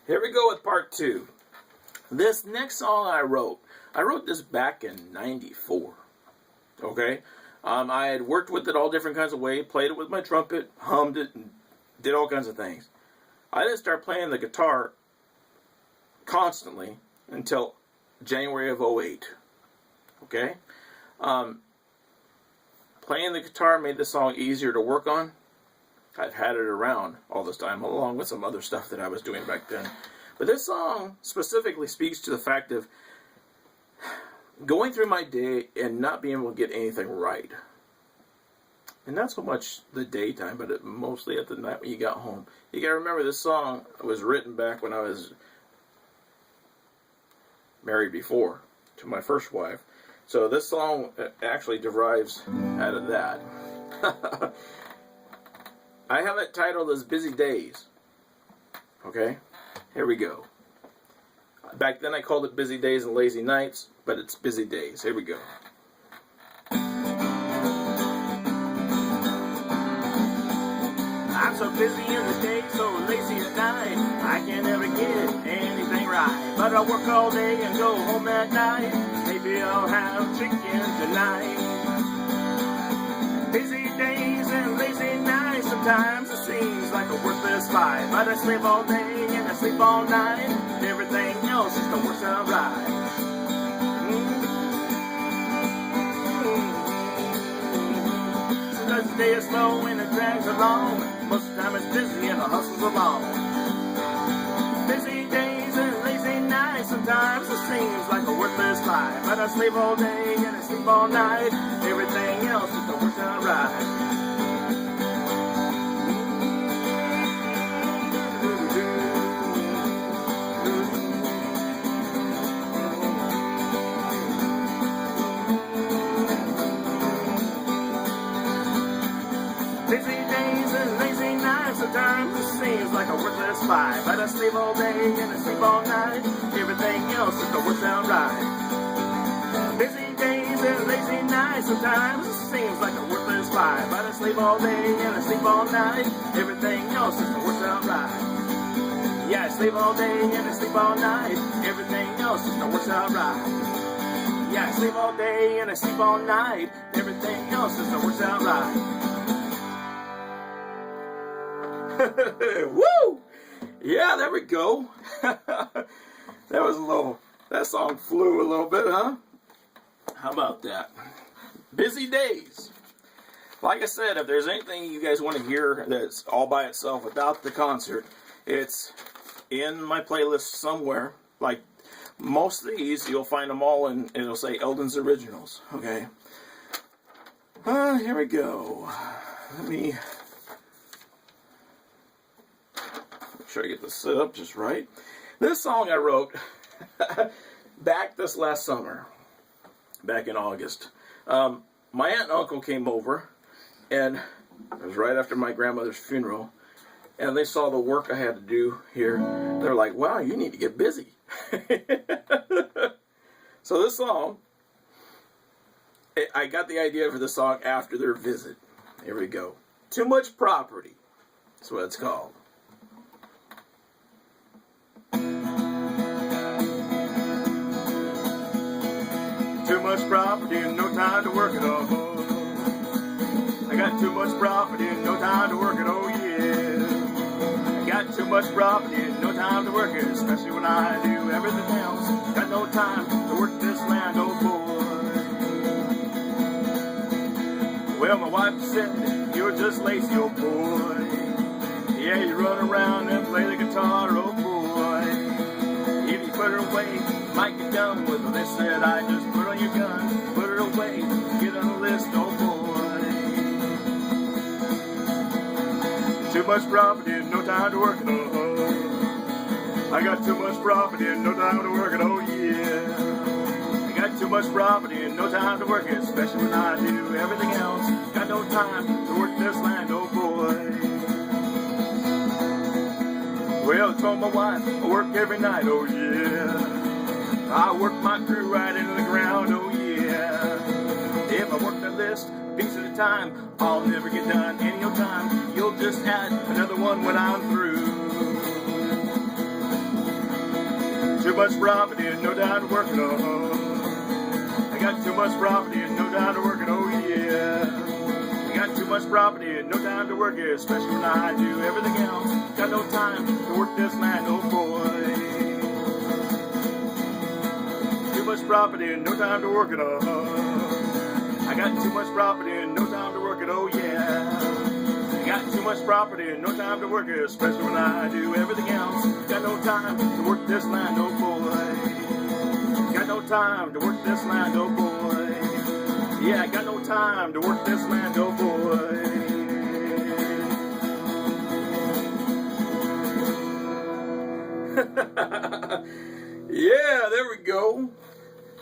Here we go with part 2. This next song I wrote this back in '94. Okay? I had worked with it all different kinds of ways, played it with my trumpet, hummed it, and did all kinds of things. I didn't start playing the guitar constantly until January of '08. Okay? Playing the guitar made the song easier to work on. I've had it around all this time, along with some other stuff that I was doing back then. But this song specifically speaks to the fact of going through my day and not being able to get anything right. And not so much the daytime, but mostly at the night when you got home. You gotta remember, this song was written back when I was married before to my first wife. So this song actually derives out of that. I have it titled as Busy Days. Okay? Here we go. Back then I called it Busy Days and Lazy Nights, but it's Busy Days. Here we go. I'm so busy in the day, so lazy at night. I can't ever get anything right. But I work all day and go home at night. Maybe I'll have chicken tonight. Busy days and lazy nights. Sometimes it seems like a worthless life. But I sleep all day and I sleep all night. Everything else just don't work out right. Sometimes the day is slow and it drags along. Most of the time it's busy and the hustle's along. Busy days and lazy nights. Sometimes it seems like a worthless life. But I sleep all day and I sleep all night. Everything else just don't work out right. Busy days and lazy nights. Sometimes it seems like a worthless life. But I sleep all day and I sleep all night. Everything else just don't work out right. Busy days and lazy nights. Sometimes it seems like a worthless life. But I sleep all day and I sleep all night. Everything else just don't work out right. Yeah, I sleep all day and I sleep all night. Everything else just don't work out right. Yeah, I sleep all day and I sleep all night. Everything else just don't work out right. Woo! Yeah, there we go. That song flew a little bit, huh? How about that? Busy days. Like I said, if there's anything you guys want to hear that's all by itself without the concert, it's in my playlist somewhere. Like most of these, you'll find them all in, it'll say Elden's Originals. Okay. Here we go. Let me make sure I get this set up just right. This song I wrote back this last summer, back in August. My aunt and uncle came over, and it was right after my grandmother's funeral, and they saw the work I had to do here. They're like, wow, you need to get busy. So this song, I got the idea for the song after their visit. Here we go. Too Much Property. That's what it's called. Too much property and no time to work it all. I got too much property and no time to work it, oh yeah. I got too much property and no time to work it, especially when I do everything else. Got no time to work this land, oh boy. Well, my wife said, you're just lazy, oh boy. Yeah, you run around and play the guitar, oh boy. If you put it away, might get done with the list that I just put on your gun. Put it away, get on the list, oh boy. Too much property and no time to work it, oh. I got too much property and no time to work it, oh yeah. I got too much property and no time to work it, especially when I do everything else. Got no time to work this land, oh boy. Well, I told my wife I work every night, oh yeah. I work my crew right into the ground, oh yeah. If I work the list a piece at a time, I'll never get done any old time. You'll just add another one when I'm through. too much property and no time to work it on. I got too much property and no time to work it, oh yeah. I got too much property and no time to work it, especially when I do everything else. Got no time to work this land, oh boy. Too much property and no time to work it on. I got too much property and no time to work it, oh yeah. I got too much property and no time to work it, especially when I do everything else. Got no time to work this land, oh boy. Got no time to work this land, oh boy. Yeah, I got no time to work this land, oh boy. Yeah, there we go.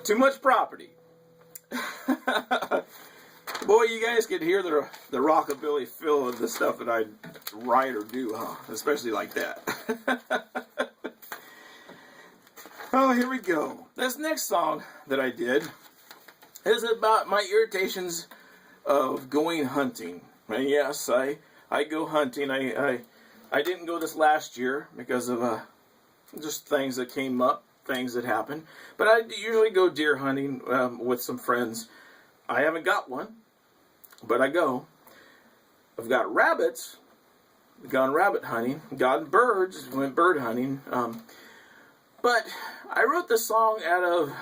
Too much property. Boy, you guys could hear the rockabilly feel of the stuff that I write or do, huh? Especially like that. Oh, here we go. This next song that I did is about my irritations of going hunting. And yes, I go hunting. I didn't go this last year because of just things that came up, things that happened. But I usually go deer hunting with some friends. I haven't got one, but I go. I've got rabbits, gone rabbit hunting, gotten birds, went bird hunting. But I wrote this song out of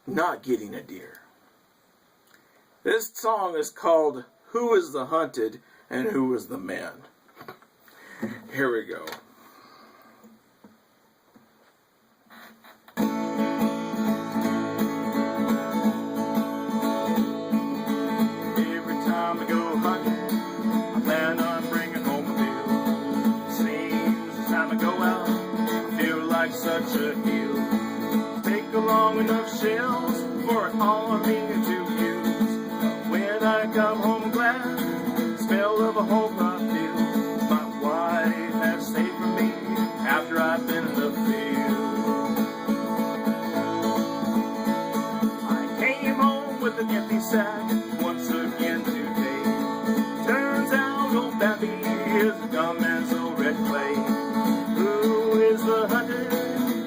not getting a deer. This song is called Who is the Hunted and Who is the Man? Here we go. Every time I go hunting, I plan on bringing home a meal. Seems the time I go out, I feel like such a heel. Take long enough shells for all of me to use. When I come home glad, smell of a whole crop field. My wife has saved for me after I've been in the field. I came home with an empty sack once again today. Turns out old Babby is dumb as old red clay. Who is the hunted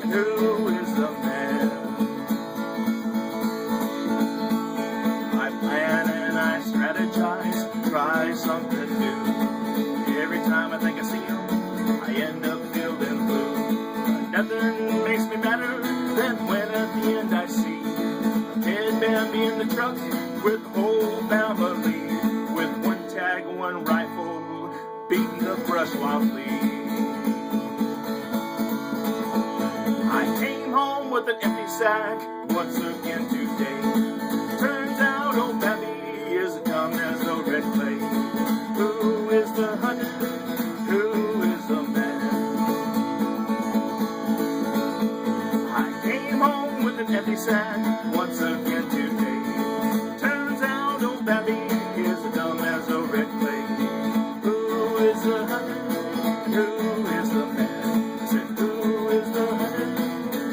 and who is the man? I plan and I strategize, try something new. Every time I think I see him, I end up feeling blue. Nothing makes me madder than when at the end I see Ted Bambi in the truck with the whole family, with one tag, one rifle, beating the brush while fleeing. I came home with an empty sack once again today. Turns out old Babby is dumb as old red clay. Who is the hunter? Who is the man? I came home with an empty sack once again today. Turns out old Babby is dumb as old red clay. Who is the hunter? Who is the man? I said, who is the hunter?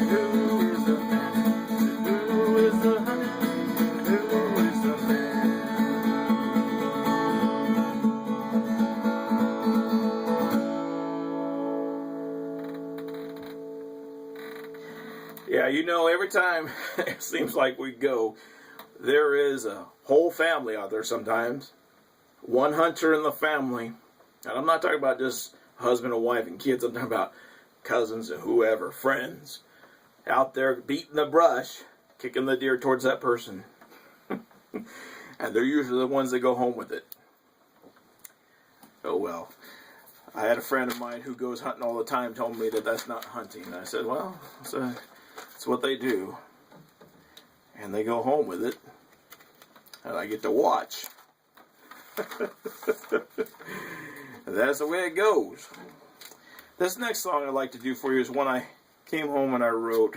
Who is the man? I said, who is the hunter? Who is the man? Yeah, you know, every time it seems like we go, there is a whole family out there sometimes. One hunter in the family. And I'm not talking about just husband and wife and kids. I'm talking about cousins and whoever, friends, out there beating the brush, kicking the deer towards that person. And they're usually the ones that go home with it. Oh well. I had a friend of mine who goes hunting all the time told me that that's not hunting. And I said, well, it's what they do. And they go home with it. And I get to watch. That's the way it goes. This next song I'd like to do for you is one I came home and I wrote.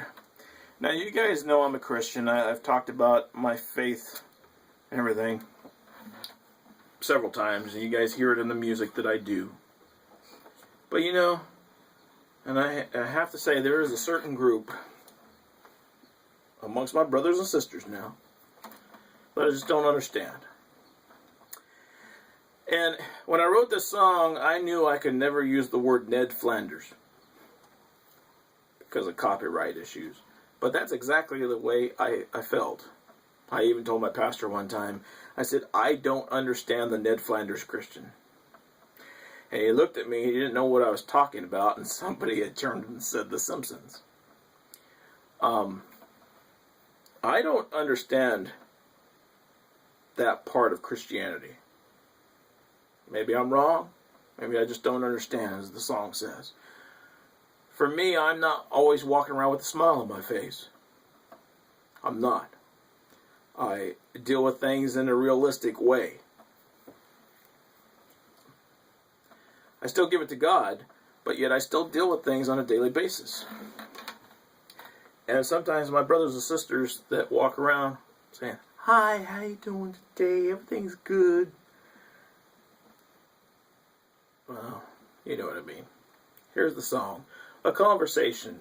Now, you guys know I'm a Christian. I've talked about my faith and everything several times. And you guys hear it in the music that I do. But you know, and I have to say, there is a certain group amongst my brothers and sisters now that I just don't understand. And when I wrote this song, I knew I could never use the word Ned Flanders. because of copyright issues. But that's exactly the way I felt. I even told my pastor one time, I said, I don't understand the Ned Flanders Christian. And he looked at me, he didn't know what I was talking about, and somebody had turned and said The Simpsons. I don't understand that part of Christianity. Maybe I'm wrong. Maybe I just don't understand, as the song says. For me, I'm not always walking around with a smile on my face. I'm not. I deal with things in a realistic way. I still give it to God, but yet I still deal with things on a daily basis. And sometimes my brothers and sisters that walk around saying, hi, how you doing today? Everything's good. Well, you know what I mean. Here's the song. A conversation.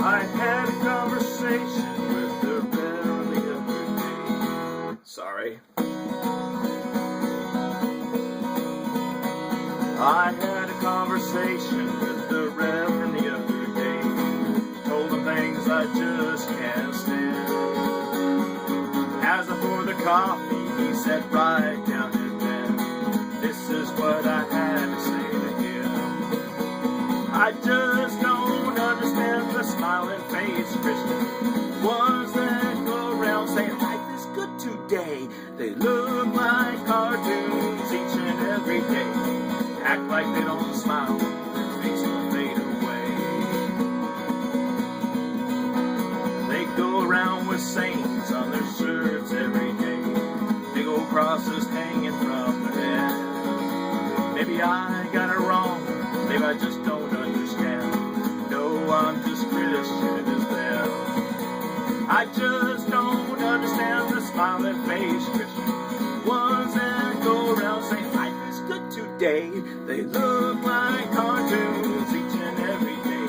I had a conversation with the Reverend the other day. Sorry. I had a conversation with the Reverend the other day. Told him things I just can't stand. As I poured the coffee, he sat right down and then. This is what I had to say to him. I just don't understand the smiling face Christian ones that go around saying life is good today. They look like cartoons each and every day. Act like they don't smile, their face will fade away. They go around with sayings on their shirts every day. Big old crosses hanging from their head. Maybe I got it wrong, maybe I just don't understand. No, I'm just Christian as them. I just don't understand the smiling face Christian ones that go around saying life is good today. They look like cartoons each and every day.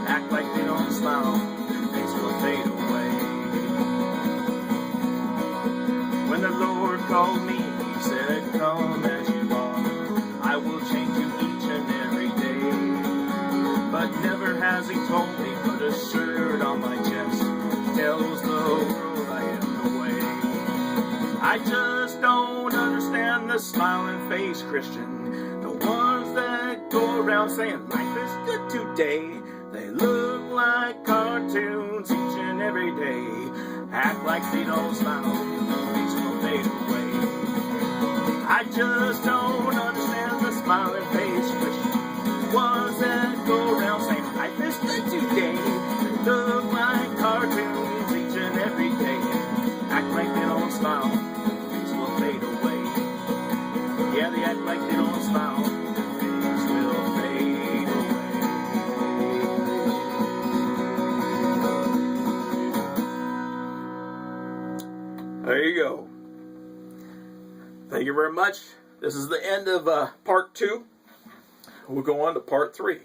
Act like they don't smile, their face will fade away. When the Lord called me, he said, come as you are. I will change you each and every day. But never has he told me, put a shirt on my chest. Tells the world I am the way. I just don't understand the smiling face Christian. The ones that go around saying life is good today. They look like cartoons each and every day. Act like they don't smile, their face will fade away. I just don't understand the smiling face Christian ones that go around saying life is good today. They look like cartoons each and every day. Act like they don't smile, their face will fade away. Yeah, they act like they don't smile, their face will fade away. There you go. Thank you very much. This is the end of part 2. We'll go on to part 3.